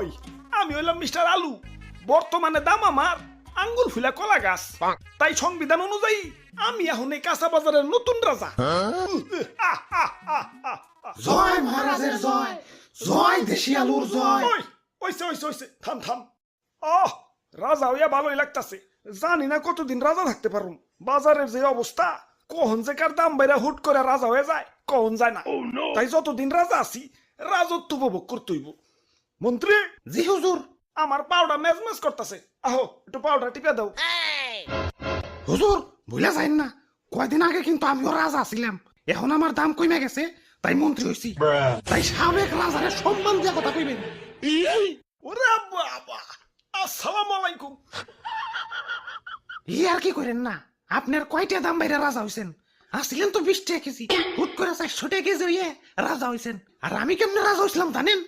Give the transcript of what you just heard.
ওই আমি হইলাম মিস্টার আলু, বর্তমানে দাম আমার আঙ্গুল ফুলা কলা গাছ। তাই সংবিধান অনুযায়ী আমি এখন এই কাঁচা বাজারের নতুন রাজা। জয় মহারাজের জয়, জয় দেশি আলুর জয়। ওই ওইসে ওইসে ওইসে থাম থাম। আহ, রাজা হইয়া ভালোই লাগতাছে। জানি না কতদিন রাজা থাকতে পারুম। বাজারের যে অবস্থা, কখন যে কার দাম বাইরা হুট করে রাজা হয়ে যায় কখন যায় না। তাই যতদিন রাজা আছি রাজত্ব উপভোগ করতে হইব। মন্ত্রী, জি হুজুর। আমার পাউডার মেজমেজ করতেছে, আহো একটু পাউডার টিপে দাও। হুজুর ভুলে যাইন না, কয়দিন আগে কিন্তু আমিও রাজা ছিলাম, এখন আমার দাম কমে গেছে তাই মন্ত্রী হইছি। তাই সাবেক রাজারে সম্মান দিয়ে কথা কইবেন। ওরে বাবা, আসসালামু আলাইকুম। ই আর কি করেন না, আপনার কয়টা দাম বাইরে রাজা হইছেন? আসছিলেন তো 20 টাকা কেজি, হুট করে 400 টাকা কেজি হইয়ে রাজা হইছেন। আর আমি কেমনে রাজা হইছিলাম জানেন?